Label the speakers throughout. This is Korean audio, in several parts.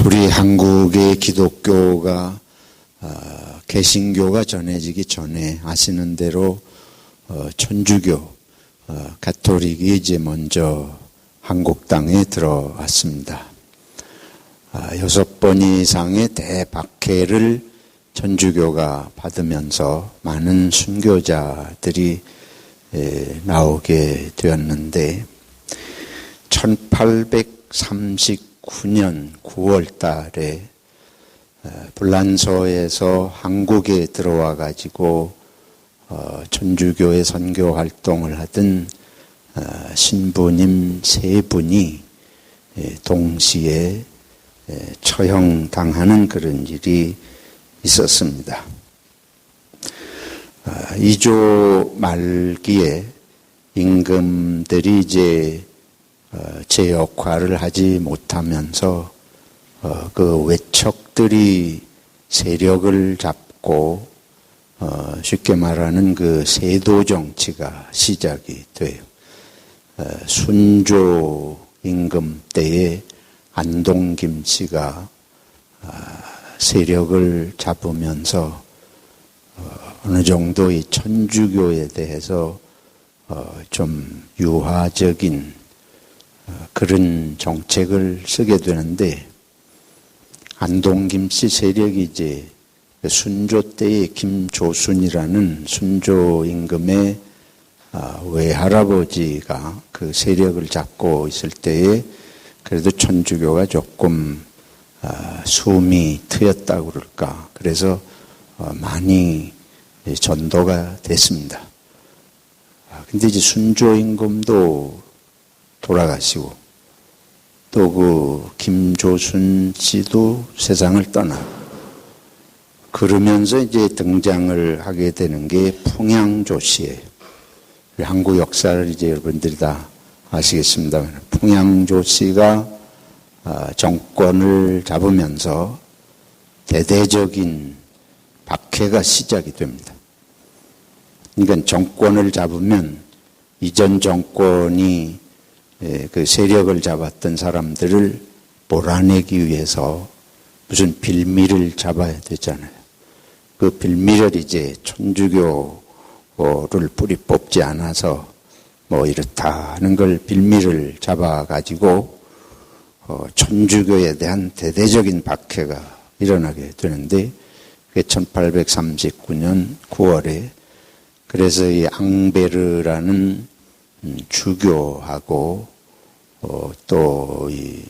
Speaker 1: 우리 한국의 기독교가 개신교가 전해지기 전에 아시는 대로 천주교, 가톨릭이 이제 먼저 한국 땅에 들어왔습니다. 6번 이상의 대박해를 천주교가 받으면서 많은 순교자들이 나오게 되었는데 1839년 9월 달에 불란서에서 한국에 들어와 가지고 천주교의 선교 활동을 하던 신부님 3분이 동시에 처형당하는 그런 일이 있었습니다. 2조 말기에 임금들이 이제 제 역할을 하지 못하면서 그 외척들이 세력을 잡고 쉽게 말하는 그 세도 정치가 시작이 돼요. 순조 임금 때에 안동김 씨가 세력을 잡으면서 어느 정도 이 천주교에 대해서 좀 유화적인 그런 정책을 쓰게 되는데 안동김 씨 세력이 이제 순조 때의 김조순이라는 순조 임금의 외할아버지가 그 세력을 잡고 있을 때에 그래도 천주교가 조금 숨이 트였다고 그럴까. 그래서 많이 전도가 됐습니다. 근데 이제 순조 임금도 돌아가시고 또 그 김조순 씨도 세상을 떠나고 그러면서 이제 등장을 하게 되는 게 풍양조 씨예요. 한국 역사를 이제 여러분들이 다 아시겠습니다만 풍양조 씨가 정권을 잡으면서 대대적인 박해가 시작이 됩니다. 그러니까 정권을 잡으면 이전 정권이 그 세력을 잡았던 사람들을 몰아내기 위해서 무슨 빌미를 잡아야 되잖아요. 그 빌미를 이제 천주교를 뿌리 뽑지 않아서 뭐 이렇다는 걸 빌미를 잡아가지고 천주교에 대한 대대적인 박해가 일어나게 되는데 그게 1839년 9월에 그래서 이 앙베르라는 주교하고 또 이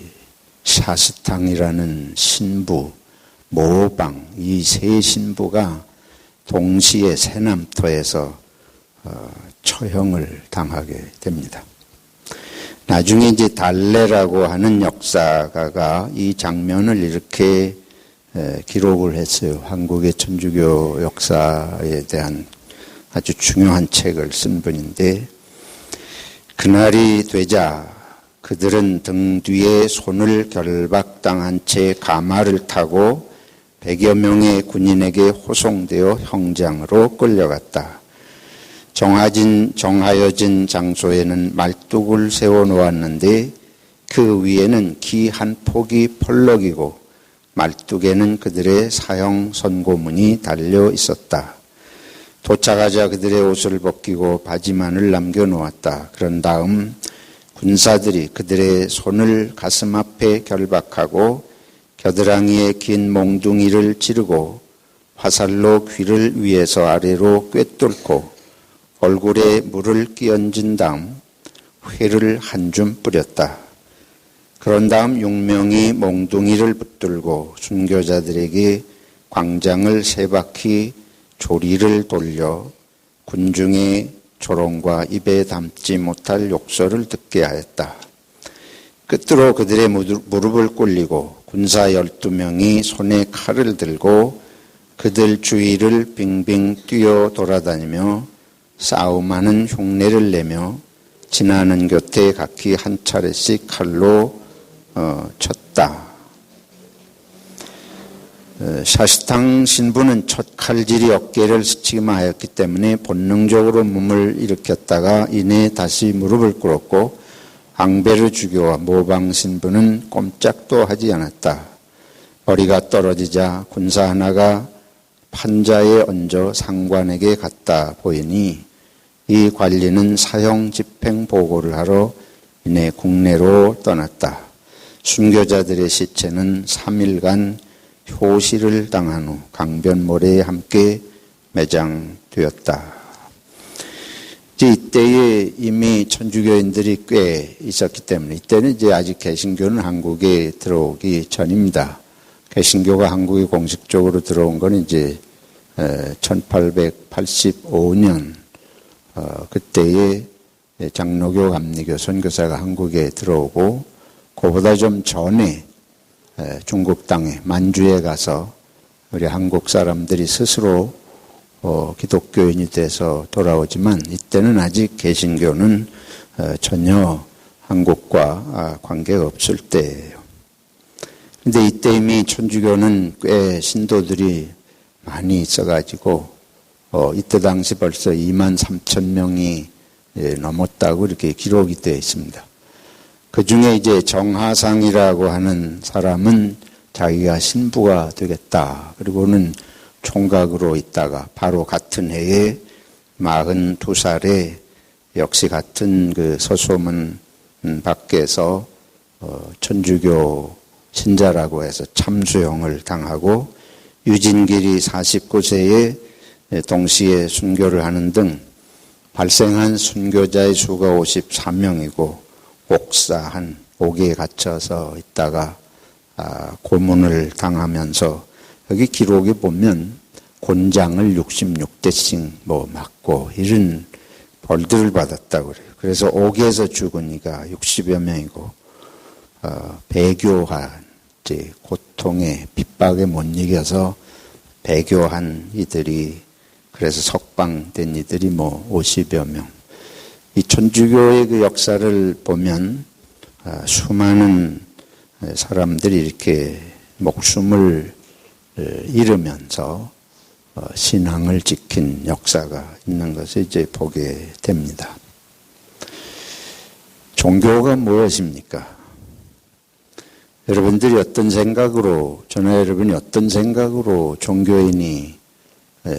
Speaker 1: 샤스탕이라는 신부, 모방 이 세 신부가 동시에 세남토에서 처형을 당하게 됩니다. 나중에 이제 달레라고 하는 역사가가 이 장면을 이렇게 기록을 했어요. 한국의 천주교 역사에 대한 아주 중요한 책을 쓴 분인데 그날이 되자 그들은 등 뒤에 손을 결박당한 채 가마를 타고 100여 명의 군인에게 호송되어 형장으로 끌려갔다. 정하여진 장소에는 말뚝을 세워놓았는데 그 위에는 기 한 폭이 펄럭이고 말뚝에는 그들의 사형 선고문이 달려 있었다. 도착하자 그들의 옷을 벗기고 바지만을 남겨놓았다. 그런 다음 군사들이 그들의 손을 가슴 앞에 결박하고 겨드랑이에 긴 몽둥이를 찌르고 화살로 귀를 위에서 아래로 꿰뚫고 얼굴에 물을 끼얹은 다음 회를 한 줌 뿌렸다. 그런 다음 6명이 몽둥이를 붙들고 순교자들에게 광장을 3바퀴 조리를 돌려 군중의 조롱과 입에 담지 못할 욕설을 듣게 하였다. 끝으로 그들의 무릎을 꿇리고 군사 12명이 손에 칼을 들고 그들 주위를 빙빙 뛰어 돌아다니며 싸움하는 흉내를 내며 지나는 곁에 각기 한 차례씩 칼로 쳤다. 샤스탕 신부는 첫 칼질이 어깨를 스치기만 하였기 때문에 본능적으로 몸을 일으켰다가 이내 다시 무릎을 꿇었고 앙베르 주교와 모방 신부는 꼼짝도 하지 않았다. 머리가 떨어지자 군사 하나가 판자에 얹어 상관에게 갖다 보이니 이 관리는 사형 집행 보고를 하러 이내 국내로 떠났다. 순교자들의 시체는 3일간 효시를 당한 후 강변모래에 함께 매장되었다. 이제 이때에 이미 천주교인들이 꽤 있었기 때문에 이때는 이제 아직 개신교는 한국에 들어오기 전입니다. 개신교가 한국에 공식적으로 들어온 건 이제 1885년 그때에 장로교 감리교 선교사가 한국에 들어오고 그보다 좀 전에 중국 땅에 만주에 가서 우리 한국 사람들이 스스로 기독교인이 돼서 돌아오지만 이때는 아직 개신교는 전혀 한국과 관계가 없을 때예요. 그런데 이때 이미 천주교는 꽤 신도들이 많이 있어가지고 이때 당시 벌써 2만 3천 명이 넘었다고 이렇게 기록이 되어 있습니다. 그 중에 이제 정하상이라고 하는 사람은 자기가 신부가 되겠다. 그리고는 총각으로 있다가 바로 같은 해에 42살에 역시 같은 그 서소문 밖에서 천주교 신자라고 해서 참수형을 당하고 유진길이 49세에 동시에 순교를 하는 등 발생한 순교자의 수가 54명이고 옥에 갇혀서 있다가 고문을 당하면서 여기 기록에 보면 곤장을 66대씩 맞고 이런 벌들을 받았다고 그래요. 그래서 옥에서 죽은 이가 60여 명이고 배교한 이제 고통에 핍박에 못 이겨서 배교한 이들이 그래서 석방된 이들이 50여 명. 이 천주교의 그 역사를 보면 수많은 사람들이 이렇게 목숨을 잃으면서 신앙을 지킨 역사가 있는 것을 이제 보게 됩니다. 종교가 무엇입니까? 여러분들이 어떤 생각으로, 저나 여러분이 어떤 생각으로 종교인이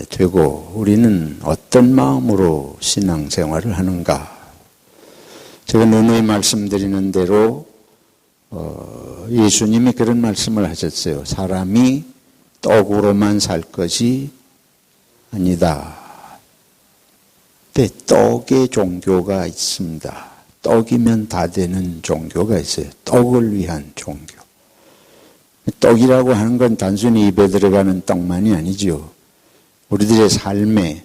Speaker 1: 되고 우리는 어떤 마음으로 신앙생활을 하는가? 제가 누누이 말씀드리는 대로 예수님이 그런 말씀을 하셨어요. 사람이 떡으로만 살 것이 아니다. 근데 떡의 종교가 있습니다. 떡이면 다 되는 종교가 있어요. 떡을 위한 종교. 떡이라고 하는 건 단순히 입에 들어가는 떡만이 아니죠. 우리들의 삶에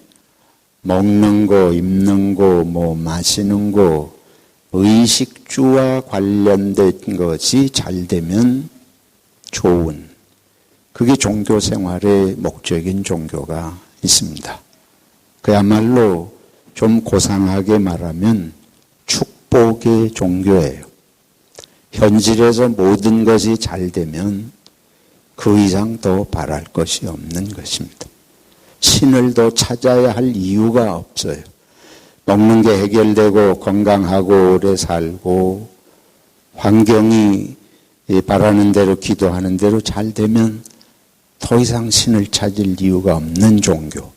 Speaker 1: 먹는 거, 입는 거, 마시는 거, 의식주와 관련된 것이 잘 되면 좋은, 그게 종교 생활의 목적인 종교가 있습니다. 그야말로 좀 고상하게 말하면 축복의 종교예요. 현실에서 모든 것이 잘 되면 그 이상 더 바랄 것이 없는 것입니다. 신을 더 찾아야 할 이유가 없어요. 먹는 게 해결되고 건강하고 오래 살고 환경이 바라는 대로 기도하는 대로 잘 되면 더 이상 신을 찾을 이유가 없는 종교,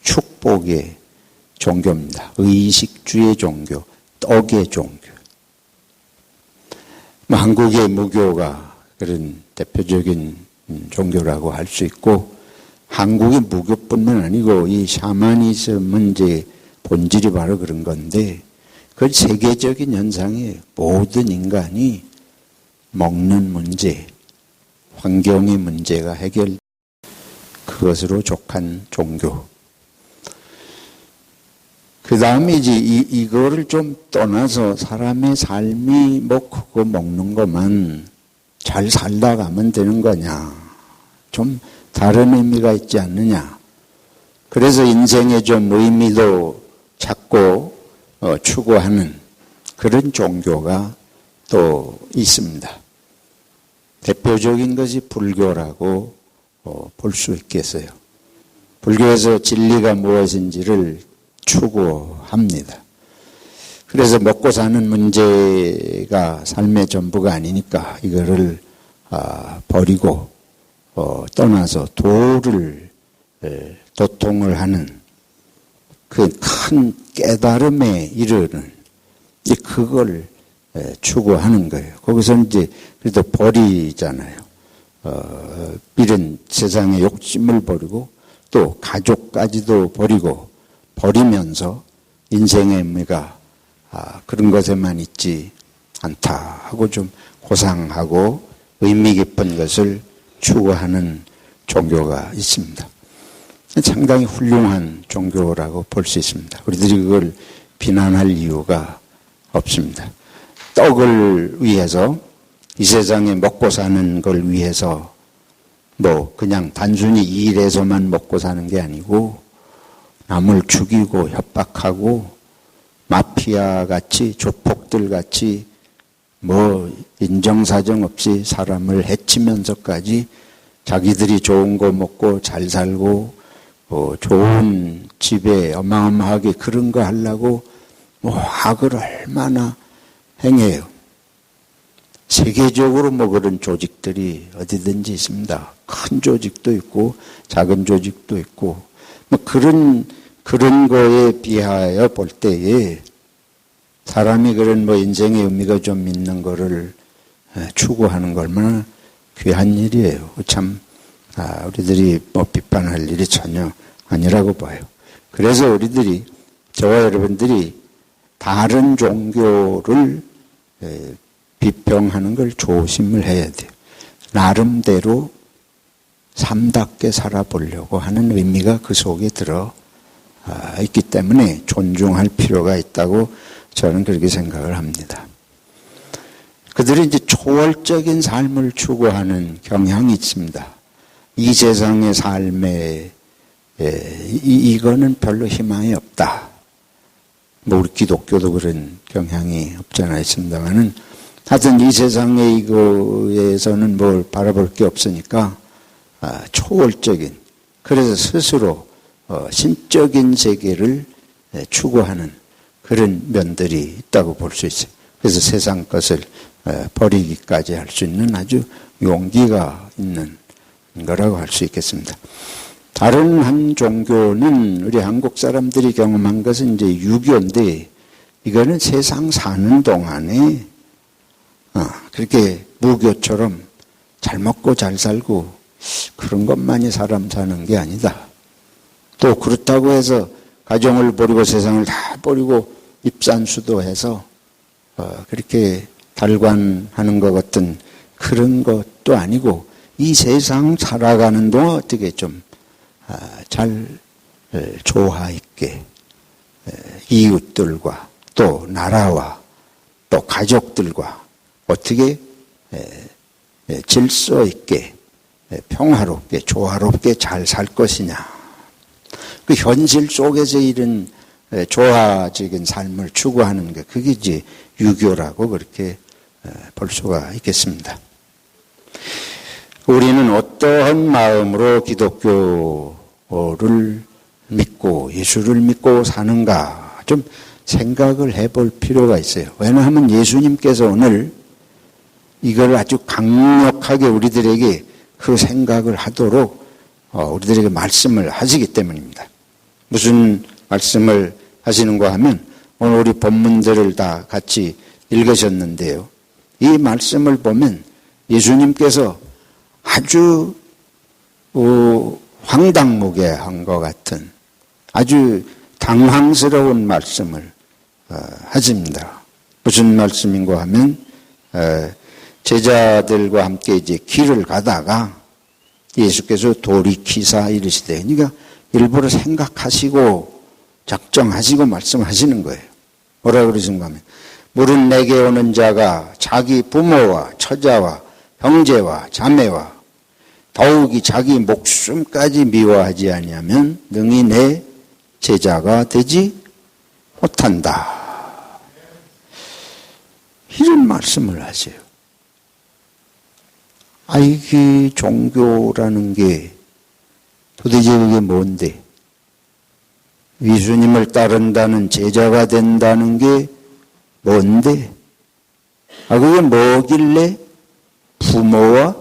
Speaker 1: 축복의 종교입니다. 의식주의 종교, 떡의 종교. 한국의 무교가 그런 대표적인 종교라고 할 수 있고, 한국의 무교뿐만 아니고 이 샤머니즘은 이제 본질이 바로 그런 건데, 그건 세계적인 현상이에요. 모든 인간이 먹는 문제, 환경의 문제가 해결, 그것으로 족한 종교. 그 다음에 이제 이거를 좀 떠나서 사람의 삶이 그거 먹는 것만 잘 살다 가면 되는 거냐. 좀 다른 의미가 있지 않느냐. 그래서 인생에 좀 의미도 찾고 추구하는 그런 종교가 또 있습니다. 대표적인 것이 불교라고 볼 수 있겠어요. 불교에서 진리가 무엇인지를 추구합니다. 그래서 먹고 사는 문제가 삶의 전부가 아니니까 이거를 버리고 떠나서 도를 도통을 하는 그 큰 깨달음에 이르는 그걸 추구하는 거예요. 거기서 이제 그래도 버리잖아요. 이런 세상의 욕심을 버리고 또 가족까지도 버리면서 인생의 의미가 그런 것에만 있지 않다 하고 좀 고상하고 의미 깊은 것을 추구하는 종교가 있습니다. 상당히 훌륭한 종교라고 볼 수 있습니다. 우리들이 그걸 비난할 이유가 없습니다. 떡을 위해서 이 세상에 먹고 사는 걸 위해서 그냥 단순히 일해서만 먹고 사는 게 아니고 남을 죽이고 협박하고 마피아 같이 조폭들 같이 인정사정 없이 사람을 해치면서까지 자기들이 좋은 거 먹고 잘 살고 좋은 집에 어마어마하게 그런 거 하려고 악을 얼마나 행해요. 세계적으로 그런 조직들이 어디든지 있습니다. 큰 조직도 있고 작은 조직도 있고 그런 거에 비하여 볼 때에 사람이 그런 인생의 의미가 좀 있는 거를 추구하는 거 얼마나 귀한 일이에요. 참 우리들이 비판할 일이 전혀 아니라고 봐요. 그래서 우리들이 저와 여러분들이 다른 종교를 비평하는 걸 조심을 해야 돼요. 나름대로 삶답게 살아보려고 하는 의미가 그 속에 들어 있기 때문에 존중할 필요가 있다고 저는 그렇게 생각을 합니다. 그들이 이제 초월적인 삶을 추구하는 경향이 있습니다. 이 세상의 삶에 이거는 별로 희망이 없다. 우리 기독교도 그런 경향이 없잖아 있습니다만은 하여튼 이 세상에 이거에서는 뭘 바라볼 게 없으니까 초월적인 그래서 스스로 신적인 세계를 추구하는 그런 면들이 있다고 볼 수 있어요. 그래서 세상 것을 버리기까지 할 수 있는 아주 용기가 있는 거라고 할 수 있겠습니다. 다른 한 종교는 우리 한국 사람들이 경험한 것은 이제 유교인데 이거는 세상 사는 동안에 그렇게 무교처럼 잘 먹고 잘 살고 그런 것만이 사람 사는 게 아니다. 또 그렇다고 해서 가정을 버리고 세상을 다 버리고 입산수도해서 그렇게 달관하는 것 같은 그런 것도 아니고 이 세상 살아가는 동안 어떻게 좀 잘 조화 있게 이웃들과 또 나라와 또 가족들과 어떻게 질서 있게 평화롭게 조화롭게 잘 살 것이냐. 그 현실 속에서 이런 조화적인 삶을 추구하는 게 그게 이제 유교라고 그렇게 볼 수가 있겠습니다. 우리는 어떠한 마음으로 기독교를 믿고 예수를 믿고 사는가 좀 생각을 해볼 필요가 있어요. 왜냐하면 예수님께서 오늘 이걸 아주 강력하게 우리들에게 그 생각을 하도록 우리들에게 말씀을 하시기 때문입니다. 무슨 말씀을 하시는가 하면 오늘 우리 본문들을 다 같이 읽으셨는데요. 이 말씀을 보면 예수님께서 아주 황당무계한 것 같은 아주 당황스러운 말씀을 하십니다. 무슨 말씀인가 하면 제자들과 함께 이제 길을 가다가 예수께서 돌이키사 이르시되 그러니까 일부러 생각하시고 작정하시고 말씀하시는 거예요. 뭐라고 그러신가 하면 물은 내게 오는 자가 자기 부모와 처자와 형제와 자매와 더욱이 자기 목숨까지 미워하지 아니하면 능히 내 제자가 되지 못한다. 이런 말씀을 하세요. 이 종교라는 게 도대체 그게 뭔데? 예수님을 따른다는 제자가 된다는 게 뭔데? 그게 뭐길래 부모와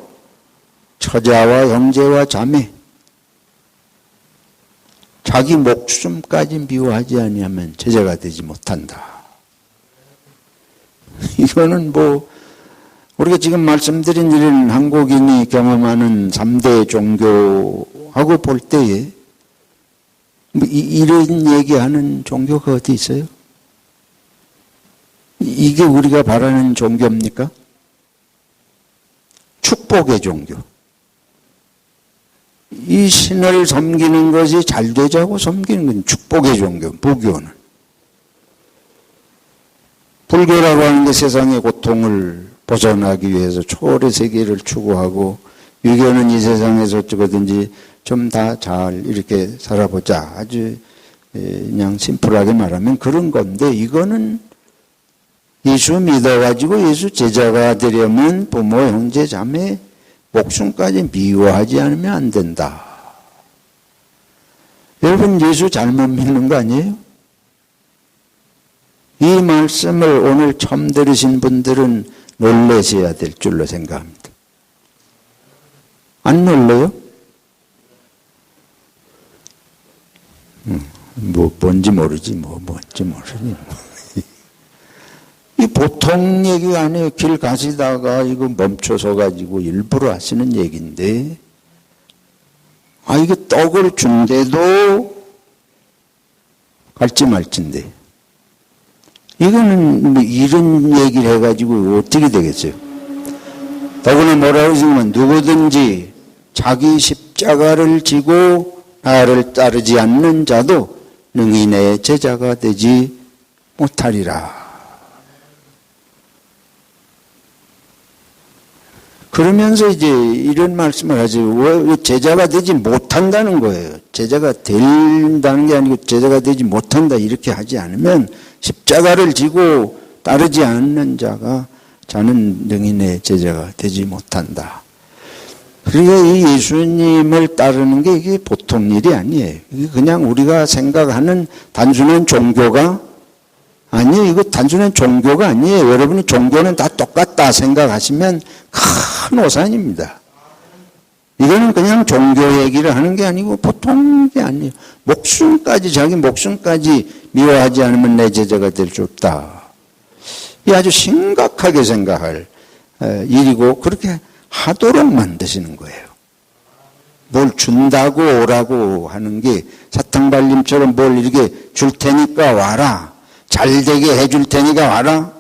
Speaker 1: 처자와 형제와 자매, 자기 목숨까지 미워하지 아니하면 제자가 되지 못한다. 이거는 우리가 지금 말씀드린 이런 한국인이 경험하는 3대 종교하고 볼 때에 이런 얘기하는 종교가 어디 있어요? 이게 우리가 바라는 종교입니까? 축복의 종교. 이 신을 섬기는 것이 잘 되자고 섬기는 건 축복의 종교, 불교는. 불교라고 하는 게 세상의 고통을 벗어나기 위해서 초월의 세계를 추구하고, 유교는 이 세상에서 어쩌든지 좀 다 잘 이렇게 살아보자. 아주 그냥 심플하게 말하면 그런 건데, 이거는 예수 믿어가지고 예수 제자가 되려면 부모, 형제, 자매, 목숨까지 미워하지 않으면 안 된다. 여러분, 예수 잘못 믿는 거 아니에요? 이 말씀을 오늘 처음 들으신 분들은 놀라셔야 될 줄로 생각합니다. 안 놀라요? 뭔지 모르지, 뭔지 모르니. 이 보통 얘기가 아니에요. 길 가시다가 이거 멈춰서 가지고 일부러 하시는 얘기인데, 이게 떡을 준대도 갈지 말지인데, 이거는 이런 얘기를 해가지고 어떻게 되겠어요? 더구나 뭐라고 했으면 누구든지 자기 십자가를 지고 나를 따르지 않는 자도 능히 내 제자가 되지 못하리라. 그러면서 이제 이런 말씀을 하죠. 왜 제자가 되지 못한다는 거예요. 제자가 된다는 게 아니고 제자가 되지 못한다 이렇게 하지 않으면 십자가를 지고 따르지 않는 자는 능히 내 제자가 되지 못한다. 그러니까 이 예수님을 따르는 게 이게 보통 일이 아니에요. 이게 그냥 우리가 생각하는 단순한 종교가 아니에요. 이거 단순한 종교가 아니에요. 여러분이 종교는 다 똑같다 생각하시면 큰 오산입니다. 이거는 그냥 종교 얘기를 하는 게 아니고 보통 게 아니에요. 자기 목숨까지 미워하지 않으면 내 제자가 될 수 없다. 이 아주 심각하게 생각할 일이고 그렇게 하도록 만드시는 거예요. 뭘 준다고 오라고 하는 게 사탕발림처럼 뭘 이렇게 줄 테니까 와라. 잘 되게 해줄 테니까 와라.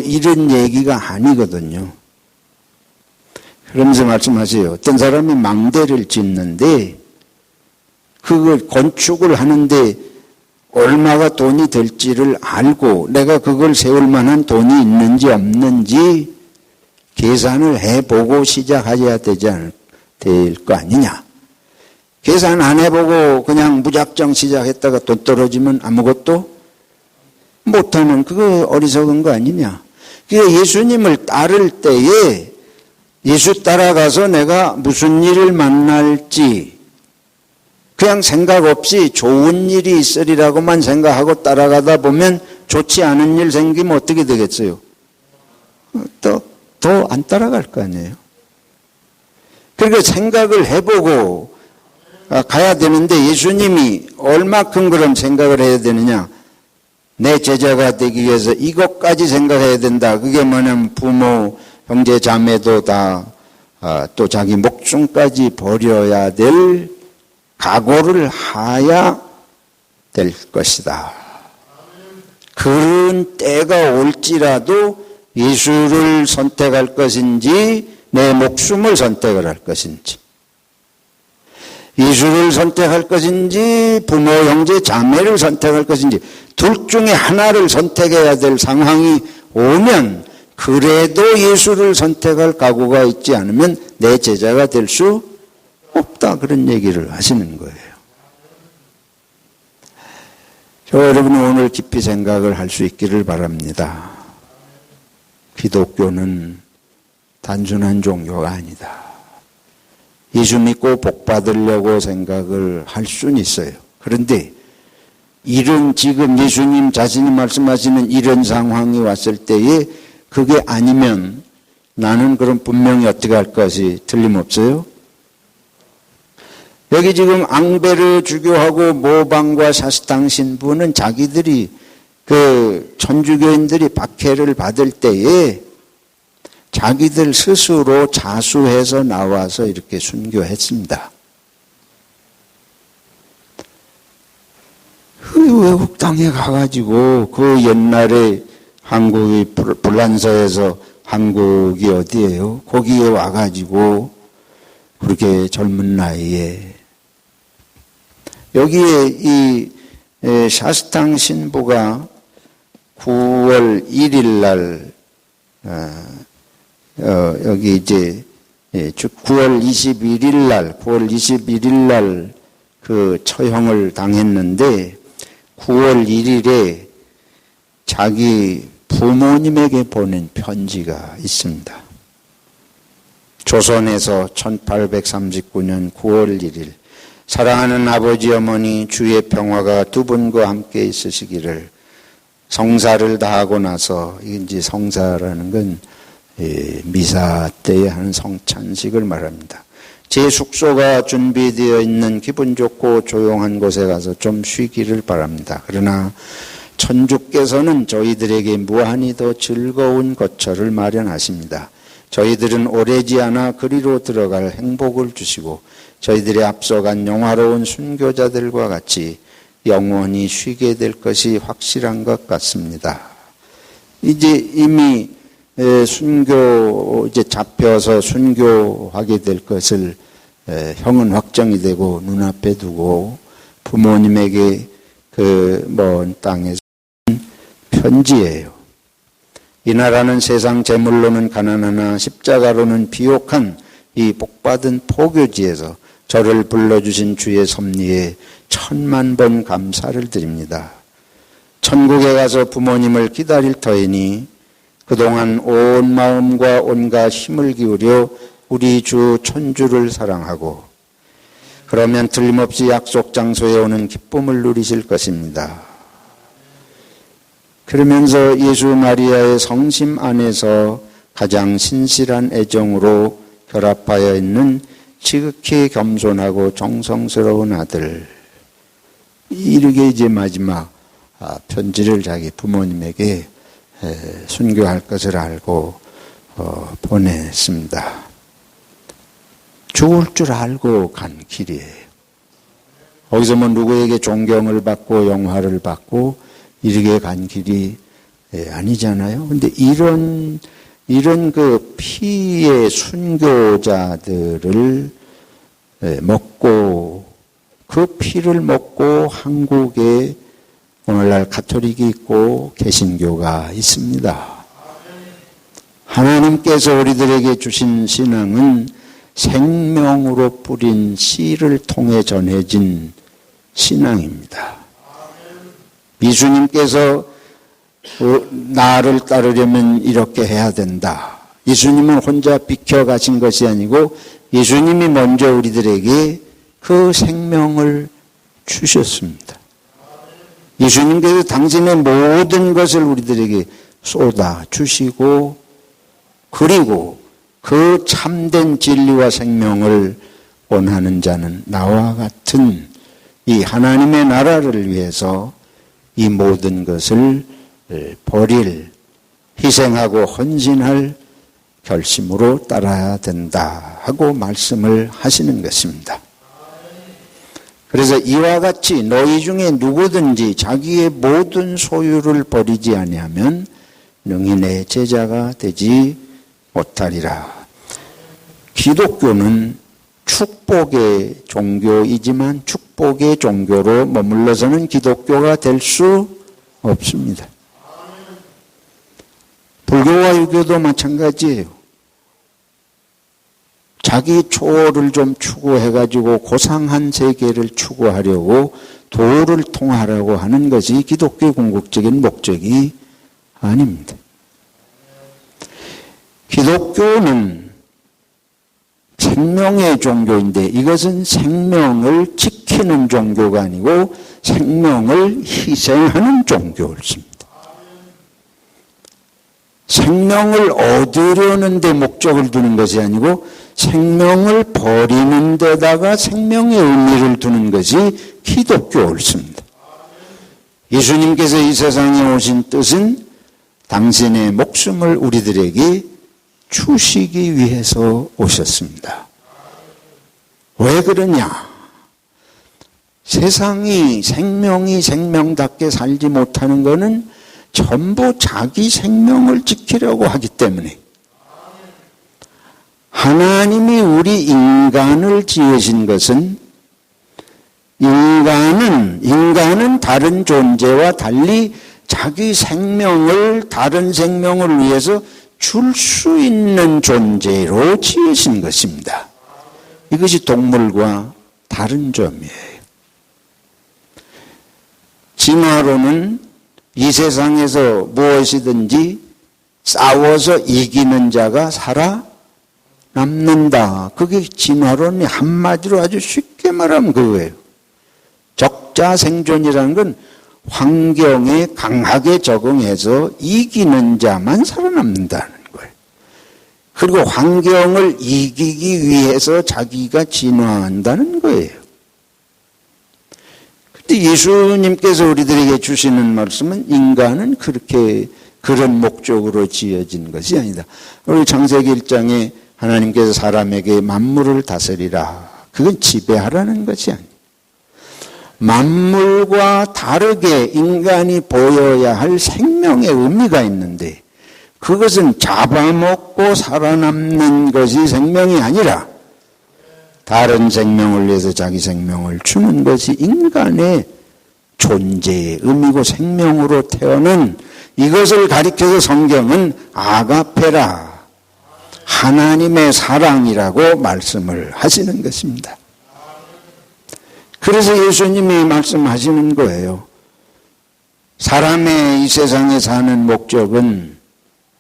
Speaker 1: 이런 얘기가 아니거든요. 그러면서 말씀하세요. 어떤 사람이 망대를 짓는데 그걸 건축을 하는데 얼마가 돈이 들지를 알고 내가 그걸 세울 만한 돈이 있는지 없는지 계산을 해보고 시작해야 될 거 아니냐. 계산 안 해보고 그냥 무작정 시작했다가 돈 떨어지면 아무것도 못하는 그거 어리석은 거 아니냐. 그러니까 예수님을 따를 때에 예수 따라가서 내가 무슨 일을 만날지 그냥 생각 없이 좋은 일이 있으리라고만 생각하고 따라가다 보면 좋지 않은 일 생기면 어떻게 되겠어요? 더 안 따라갈 거 아니에요. 그러니까 생각을 해보고 가야 되는데 예수님이 얼마큼 그런 생각을 해야 되느냐. 내 제자가 되기 위해서 이것까지 생각해야 된다. 그게 뭐냐면 부모, 형제, 자매도 다 또 자기 목숨까지 버려야 될 각오를 해야 될 것이다. 그런 때가 올지라도 예수를 선택할 것인지 내 목숨을 선택을 할 것인지 예수를 선택할 것인지 부모, 형제, 자매를 선택할 것인지 둘 중에 하나를 선택해야 될 상황이 오면 그래도 예수를 선택할 각오가 있지 않으면 내 제자가 될 수 없다. 그런 얘기를 하시는 거예요. 여러분이 오늘 깊이 생각을 할 수 있기를 바랍니다. 기독교는 단순한 종교가 아니다. 예수 믿고 복 받으려고 생각을 할 수는 있어요. 그런데 이런 지금 예수님 자신이 말씀하시는 이런 상황이 왔을 때에 그게 아니면 나는 그럼 분명히 어떻게 할 것이 틀림없어요? 여기 지금 앙베르 주교하고 모방과 사스탕 신부는 자기들이 그 천주교인들이 박해를 받을 때에 자기들 스스로 자수해서 나와서 이렇게 순교했습니다. 그 외국 땅에 가가지고 그 옛날에 한국이 불란서에서 한국이 어디예요? 거기에 와가지고 그렇게 젊은 나이에 여기에 이 샤스탕 신부가 9월 1일 날 여기 이제 9월 21일 날 그 처형을 당했는데 9월 1일에 자기 부모님에게 보낸 편지가 있습니다. 조선에서 1839년 9월 1일 사랑하는 아버지 어머니 주의 평화가 두 분과 함께 있으시기를 성사를 다하고 나서 이제 성사라는 건 미사 때에 하는 성찬식을 말합니다. 제 숙소가 준비되어 있는 기분 좋고 조용한 곳에 가서 좀 쉬기를 바랍니다. 그러나 천주께서는 저희들에게 무한히 더 즐거운 거처를 마련하십니다. 저희들은 오래지 않아 그리로 들어갈 행복을 주시고 저희들이 앞서간 영화로운 순교자들과 같이 영원히 쉬게 될 것이 확실한 것 같습니다. 이제 이미 이제 잡혀서 순교하게 될 것을 형은 확정이 되고 눈앞에 두고 부모님에게 그 먼 땅에서 편지예요. 이 나라는 세상 재물로는 가난하나 십자가로는 비옥한 이 복받은 포교지에서 저를 불러주신 주의 섭리에 10,000,000번 감사를 드립니다. 천국에 가서 부모님을 기다릴 터이니 그동안 온 마음과 온갖 힘을 기울여 우리 주 천주를 사랑하고 그러면 틀림없이 약속 장소에 오는 기쁨을 누리실 것입니다. 그러면서 예수 마리아의 성심 안에서 가장 신실한 애정으로 결합하여 있는 지극히 겸손하고 정성스러운 아들, 이렇게 이제 마지막 편지를 자기 부모님에게 순교할 것을 알고 보냈습니다. 죽을 줄 알고 간 길이에요. 거기서 뭐 누구에게 존경을 받고 영화를 받고 이렇게 간 길이 아니잖아요. 근데 이런 그 피의 순교자들을 먹고 그 피를 먹고 한국에 오늘날 가톨릭이 있고 개신교가 있습니다. 하나님께서 우리들에게 주신 신앙은 생명으로 뿌린 씨를 통해 전해진 신앙입니다. 예수님께서 나를 따르려면 이렇게 해야 된다. 예수님은 혼자 비켜가신 것이 아니고 예수님이 먼저 우리들에게 그 생명을 주셨습니다. 예수님께서 당신의 모든 것을 우리들에게 쏟아 주시고 그리고 그 참된 진리와 생명을 원하는 자는 나와 같은 이 하나님의 나라를 위해서 이 모든 것을 버릴, 희생하고 헌신할 결심으로 따라야 된다 하고 말씀을 하시는 것입니다. 그래서 이와 같이 너희 중에 누구든지 자기의 모든 소유를 버리지 아니하면 능히 내 제자가 되지 못하리라. 기독교는 축복의 종교이지만 축복의 종교로 머물러서는 기독교가 될 수 없습니다. 불교와 유교도 마찬가지예요. 자기 초월을 좀 추구해가지고 고상한 세계를 추구하려고 도를 통하라고 하는 것이 기독교의 궁극적인 목적이 아닙니다. 기독교는 생명의 종교인데 이것은 생명을 지키는 종교가 아니고 생명을 희생하는 종교였습니다. 생명을 얻으려는 데 목적을 두는 것이 아니고 생명을 버리는 데다가 생명의 의미를 두는 것이 기독교 옳습니다. 예수님께서 이 세상에 오신 뜻은 당신의 목숨을 우리들에게 주시기 위해서 오셨습니다. 왜 그러냐? 세상이 생명이 생명답게 살지 못하는 것은 전부 자기 생명을 지키려고 하기 때문에 하나님이 우리 인간을 지으신 것은 인간은 다른 존재와 달리 자기 생명을 다른 생명을 위해서 줄 수 있는 존재로 지으신 것입니다. 이것이 동물과 다른 점이에요. 진화론은 이 세상에서 무엇이든지 싸워서 이기는 자가 살아남는다. 그게 진화론이 한마디로 아주 쉽게 말하면 그거예요. 적자생존이라는 건 환경에 강하게 적응해서 이기는 자만 살아남는다는 거예요. 그리고 환경을 이기기 위해서 자기가 진화한다는 거예요. 근데 예수님께서 우리들에게 주시는 말씀은 인간은 그런 목적으로 지어진 것이 아니다. 우리 창세기 1장에 하나님께서 사람에게 만물을 다스리라. 그건 지배하라는 것이 아니에요. 만물과 다르게 인간이 보여야 할 생명의 의미가 있는데 그것은 잡아먹고 살아남는 것이 생명이 아니라 다른 생명을 위해서 자기 생명을 주는 것이 인간의 존재의 의미고 생명으로 태어난 이것을 가리켜서 성경은 아가페라, 하나님의 사랑이라고 말씀을 하시는 것입니다. 그래서 예수님이 말씀하시는 거예요. 사람의 이 세상에 사는 목적은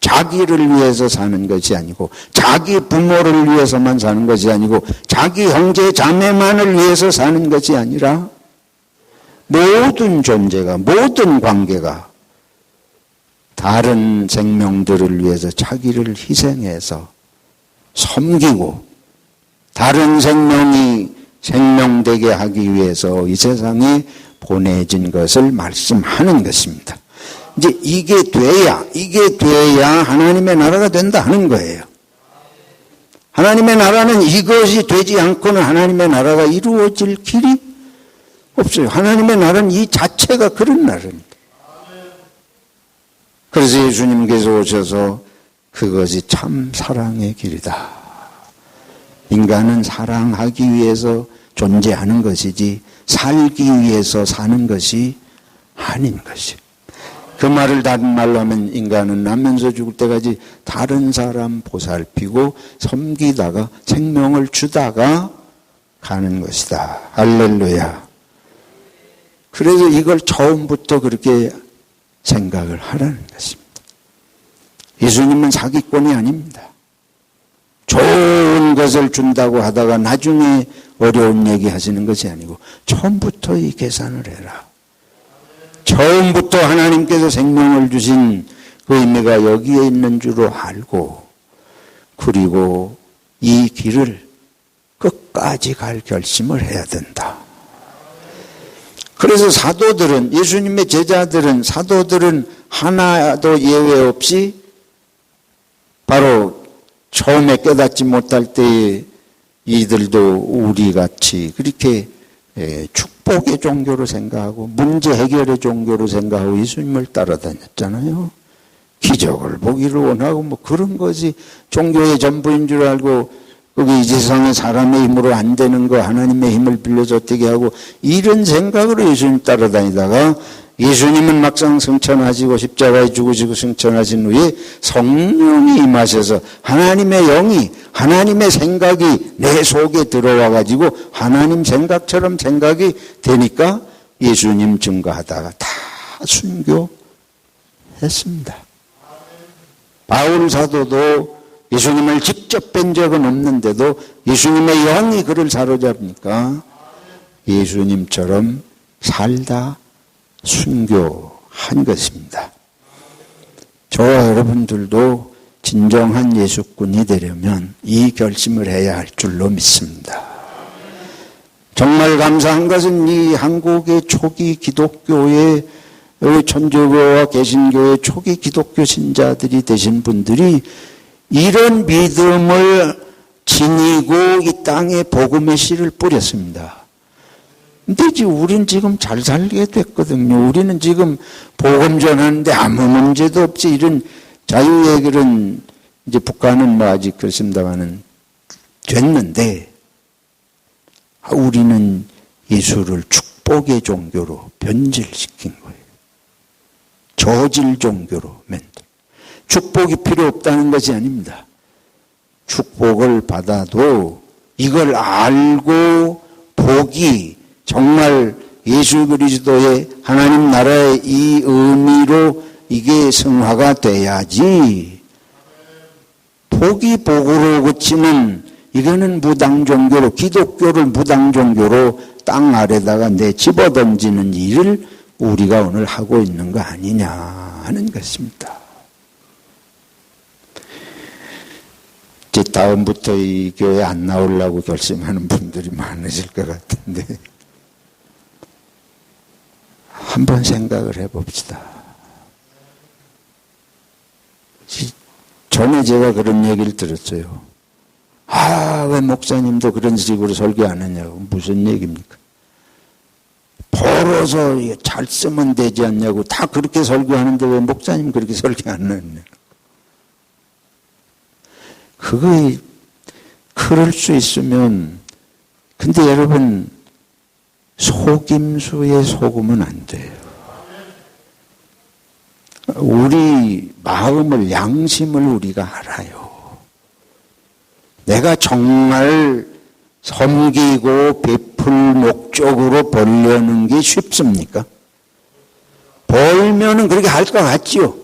Speaker 1: 자기를 위해서 사는 것이 아니고 자기 부모를 위해서만 사는 것이 아니고 자기 형제 자매만을 위해서 사는 것이 아니라 모든 존재가 모든 관계가 다른 생명들을 위해서 자기를 희생해서 섬기고 다른 생명이 생명되게 하기 위해서 이 세상에 보내진 것을 말씀하는 것입니다. 이제 이게 돼야 하나님의 나라가 된다 하는 거예요. 하나님의 나라는 이것이 되지 않고는 하나님의 나라가 이루어질 길이 없어요. 하나님의 나라는 이 자체가 그런 나라입니다. 그래서 예수님께서 오셔서 그것이 참 사랑의 길이다. 인간은 사랑하기 위해서 존재하는 것이지 살기 위해서 사는 것이 아닌 것이에요. 그 말을 다른 말로 하면 인간은 나면서 죽을 때까지 다른 사람 보살피고 섬기다가 생명을 주다가 가는 것이다. 할렐루야. 그래서 이걸 처음부터 그렇게 생각을 하라는 것입니다. 예수님은 사기꾼이 아닙니다. 좋은 것을 준다고 하다가 나중에 어려운 얘기 하시는 것이 아니고 처음부터 이 계산을 해라. 처음부터 하나님께서 생명을 주신 그 의미가 여기에 있는 줄로 알고 그리고 이 길을 끝까지 갈 결심을 해야 된다. 그래서 사도들은 예수님의 제자들은 사도들은 하나도 예외 없이 바로 처음에 깨닫지 못할 때에 이들도 우리같이 그렇게 축복의 종교로 생각하고 문제 해결의 종교로 생각하고 예수님을 따라다녔잖아요. 기적을 보기를 원하고 뭐 그런 것이 종교의 전부인 줄 알고 거기 이 세상에 사람의 힘으로 안 되는 거 하나님의 힘을 빌려서 어떻게 하고 이런 생각으로 예수님 따라다니다가 예수님은 막상 승천하시고 십자가에 죽으시고 승천하신 후에 성령이 임하셔서 하나님의 영이 하나님의 생각이 내 속에 들어와 가지고 하나님 생각처럼 생각이 되니까 예수님 증거하다가 다 순교했습니다. 바울 사도도 예수님을 직접 뵌 적은 없는데도 예수님의 영이 그를 사로잡으니까 예수님처럼 살다 순교한 것입니다. 저와 여러분들도 진정한 예수꾼이 되려면 이 결심을 해야 할 줄로 믿습니다. 정말 감사한 것은 이 한국의 초기 기독교의 천주교와 개신교의 초기 기독교 신자들이 되신 분들이 이런 믿음을 지니고 이 땅에 복음의 씨를 뿌렸습니다. 근데 우리는 지금 잘 살게 됐거든요. 우리는 지금 복음 전하는데 아무 문제도 없지. 이런 자유의 길은 이제 북한은 뭐 아직 그렇습니다만은 됐는데 우리는 예수를 축복의 종교로 변질시킨 거예요. 저질 종교로 만들. 축복이 필요 없다는 것이 아닙니다. 축복을 받아도 이걸 알고 복이 정말 예수 그리스도의 하나님 나라의 이 의미로 이게 성화가 돼야지. 복이 복으로 그치는 이거는 무당 종교로, 기독교를 무당 종교로 땅 아래다가 집어던지는 일을 우리가 오늘 하고 있는 거 아니냐 하는 것입니다. 이제 다음부터 이 교회 안 나오려고 결심하는 분들이 많으실 것 같은데 한번 생각을 해봅시다. 전에 제가 그런 얘기를 들었어요. 왜 목사님도 그런 식으로 설교 안 하냐고. 무슨 얘기입니까? 벌어서 잘 쓰면 되지 않냐고. 다 그렇게 설교하는데 왜 목사님 그렇게 설교 안 하느냐고. 그거 그럴 수 있으면, 근데 여러분 속임수에 속으면 안 돼요. 우리 마음을, 양심을 우리가 알아요. 내가 정말 섬기고 베풀 목적으로 벌려는 게 쉽습니까? 벌면은 그렇게 할 것 같지요.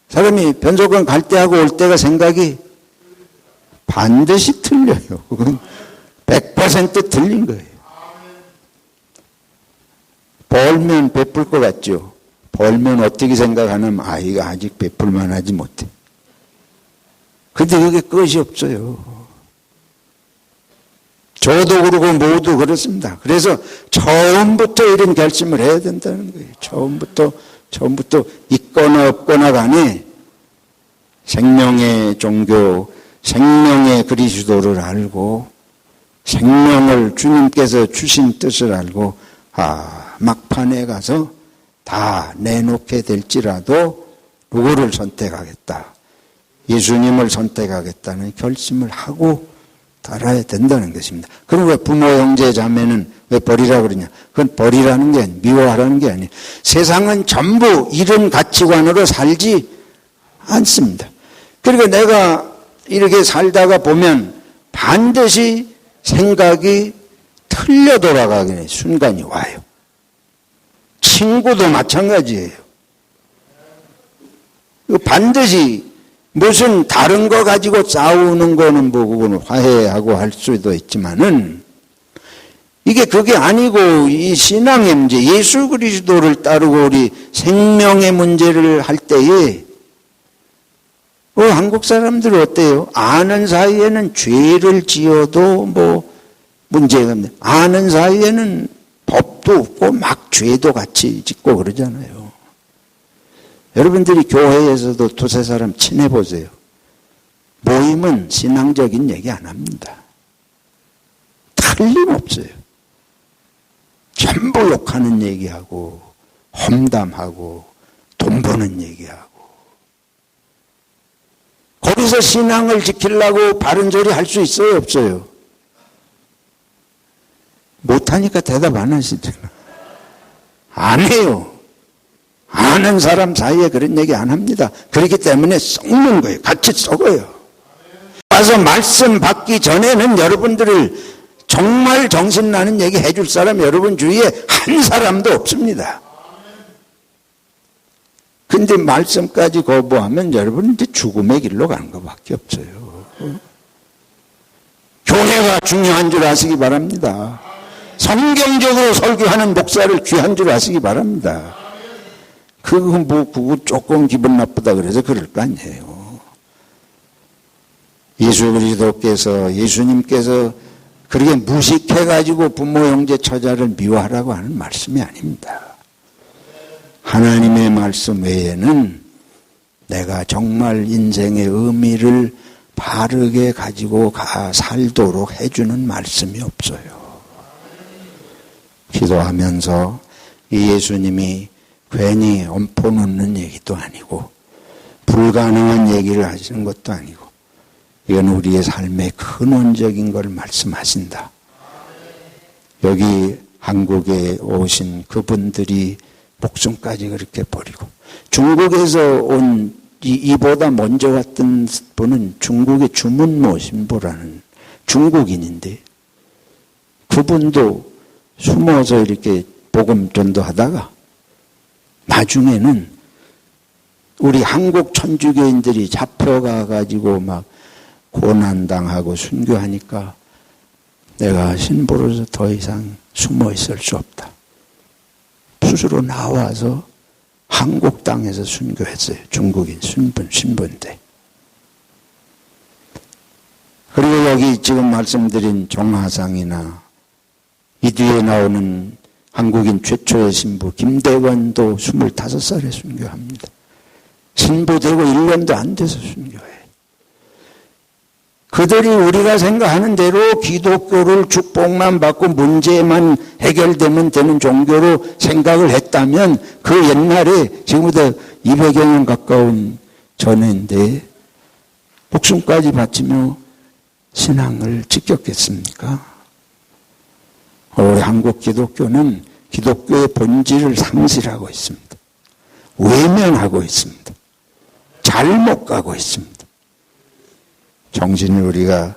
Speaker 1: 사람이 변소관 갈 때하고 올 때가 생각이 반드시 틀려요. 그건 100% 틀린 거예요. 벌면 베풀 것 같죠. 벌면 어떻게 생각하냐면 이거 아직 베풀만 하지 못해. 근데 그게 끝이 없어요. 저도 그러고 모두 그렇습니다. 그래서 처음부터 이런 결심을 해야 된다는 거예요. 처음부터 있거나 없거나 간에 생명의 종교, 생명의 그리스도를 알고 생명을 주님께서 주신 뜻을 알고 막판에 가서 다 내놓게 될지라도 누구를 선택하겠다. 예수님을 선택하겠다는 결심을 하고 따라야 된다는 것입니다. 그럼 왜 부모, 형제, 자매는 왜 버리라 그러냐? 그건 버리라는 게 아니에요. 미워하라는 게 아니에요. 세상은 전부 이런 가치관으로 살지 않습니다. 그러니까 내가 이렇게 살다가 보면 반드시 생각이 틀려 돌아가는 순간이 와요. 친구도 마찬가지예요. 반드시 무슨 다른 거 가지고 싸우는 거는 뭐 그거는 화해하고 할 수도 있지만은 이게 그게 아니고 이 신앙의 문제, 예수 그리스도를 따르고 우리 생명의 문제를 할 때에 한국 사람들은 어때요? 아는 사이에는 죄를 지어도 뭐 문제가 없네. 아는 사이에는 법도 없고 막 죄도 같이 짓고 그러잖아요. 여러분들이 교회에서도 두세 사람 친해보세요. 모임은 신앙적인 얘기 안 합니다. 틀림없어요. 전부 욕하는 얘기하고 험담하고 돈 버는 얘기하고 거기서 신앙을 지키려고 바른 소리 할 수 있어요? 없어요? 못하니까 대답 안 하시잖아. 안 해요. 아는 사람 사이에 그런 얘기 안 합니다. 그렇기 때문에 썩는 거예요. 같이 썩어요. 와서 말씀 받기 전에는 여러분들을 정말 정신나는 얘기 해줄 사람 여러분 주위에 한 사람도 없습니다. 근데 말씀까지 거부하면 여러분은 이제 죽음의 길로 가는 것밖에 없어요. 교회가 중요한 줄 아시기 바랍니다. 성경적으로 설교하는 목사를 귀한 줄 아시기 바랍니다. 그거 조금 기분 나쁘다 그래서 그럴 거 아니에요. 예수 그리스도께서, 예수님께서 그렇게 무식해가지고 부모, 형제, 처자를 미워하라고 하는 말씀이 아닙니다. 하나님의 말씀 외에는 내가 정말 인생의 의미를 바르게 가지고 살도록 해주는 말씀이 없어요. 기도하면서 이 예수님이 괜히 엄포 놓는 얘기도 아니고 불가능한 얘기를 하시는 것도 아니고 이건 우리의 삶의 근원적인 걸 말씀하신다. 여기 한국에 오신 그분들이 목숨까지 그렇게 버리고 중국에서 온 이보다 먼저 왔던 분은 중국의 주문모 신보라는 중국인인데 그분도 숨어서 이렇게 복음 전도하다가 나중에는 우리 한국 천주교인들이 잡혀가가지고 막 고난당하고 순교하니까 내가 신보로서 더 이상 숨어 있을 수 없다. 스스로 나와서 한국 땅에서 순교했어요. 중국인 신분인데. 그리고 여기 지금 말씀드린 정하상이나 이 뒤에 나오는 한국인 최초의 신부 김대건도 25살에 순교합니다. 신부되고 1년도 안 돼서 순교해요. 그들이 우리가 생각하는 대로 기독교를 축복만 받고 문제만 해결되면 되는 종교로 생각을 했다면 그 옛날에 지금부터 200여 년 가까운 전인데 목숨까지 바치며 신앙을 지켰겠습니까? 우리 한국 기독교는 기독교의 본질을 상실하고 있습니다. 외면하고 있습니다. 잘못 가고 있습니다. 정신을 우리가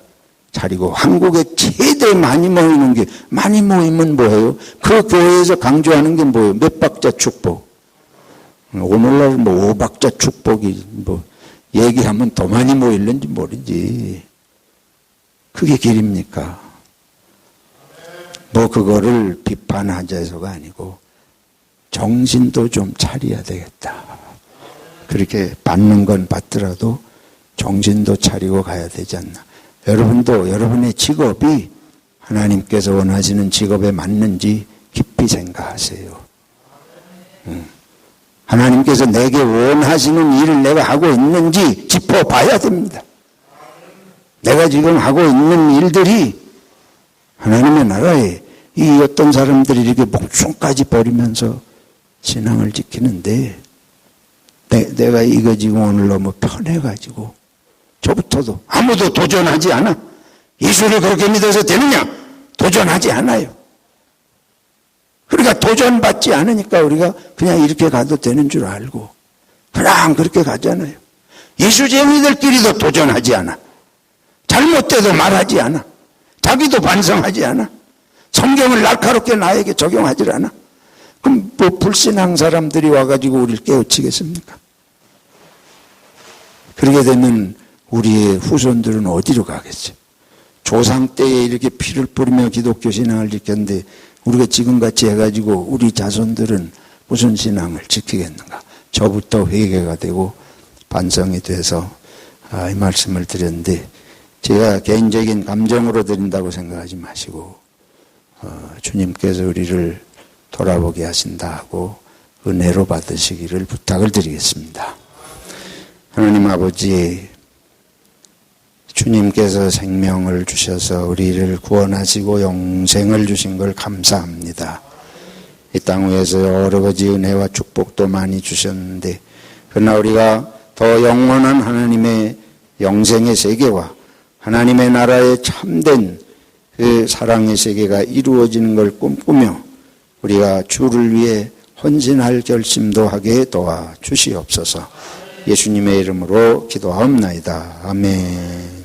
Speaker 1: 차리고 한국에 최대 많이 모이는 게 많이 모이면 뭐예요? 그 교회에서 강조하는 게 뭐예요? 몇 박자 축복. 오늘날 뭐 5박자 축복이 뭐 얘기하면 더 많이 모일는지 모르지. 그게 길입니까? 뭐 그거를 비판하자서가 아니고 정신도 좀 차려야 되겠다. 그렇게 받는 건 받더라도 정신도 차리고 가야 되지 않나. 여러분도 여러분의 직업이 하나님께서 원하시는 직업에 맞는지 깊이 생각하세요. 하나님께서 내게 원하시는 일을 내가 하고 있는지 짚어봐야 됩니다. 내가 지금 하고 있는 일들이 하나님의 나라에 이 어떤 사람들이 이렇게 목숨까지 버리면서 신앙을 지키는데 내가 이거 지금 오늘 너무 편해가지고 저부터도 아무도 도전하지 않아. 예수를 그렇게 믿어서 되느냐? 도전하지 않아요. 그러니까 도전받지 않으니까 우리가 그냥 이렇게 가도 되는 줄 알고 그냥 그렇게 가잖아요. 예수쟁이들끼리도 도전하지 않아. 잘못돼도 말하지 않아. 자기도 반성하지 않아. 성경을 날카롭게 나에게 적용하지 않아. 그럼 뭐 불신앙 사람들이 와가지고 우리를 깨우치겠습니까? 그렇게 되면 우리의 후손들은 어디로 가겠어요? 조상 때에 이렇게 피를 뿌리며 기독교 신앙을 지켰는데 우리가 지금같이 해가지고 우리 자손들은 무슨 신앙을 지키겠는가? 저부터 회개가 되고 반성이 돼서 이 말씀을 드렸는데 제가 개인적인 감정으로 드린다고 생각하지 마시고 주님께서 우리를 돌아보게 하신다 하고 은혜로 받으시기를 부탁을 드리겠습니다. 하나님 아버지, 주님께서 생명을 주셔서 우리를 구원하시고 영생을 주신 걸 감사합니다. 이 땅 위에서 여러 가지 은혜와 축복도 많이 주셨는데 그러나 우리가 더 영원한 하나님의 영생의 세계와 하나님의 나라의 참된 그 사랑의 세계가 이루어지는 걸 꿈꾸며 우리가 주를 위해 헌신할 결심도 하게 도와주시옵소서. 예수님의 이름으로 기도하옵나이다. 아멘.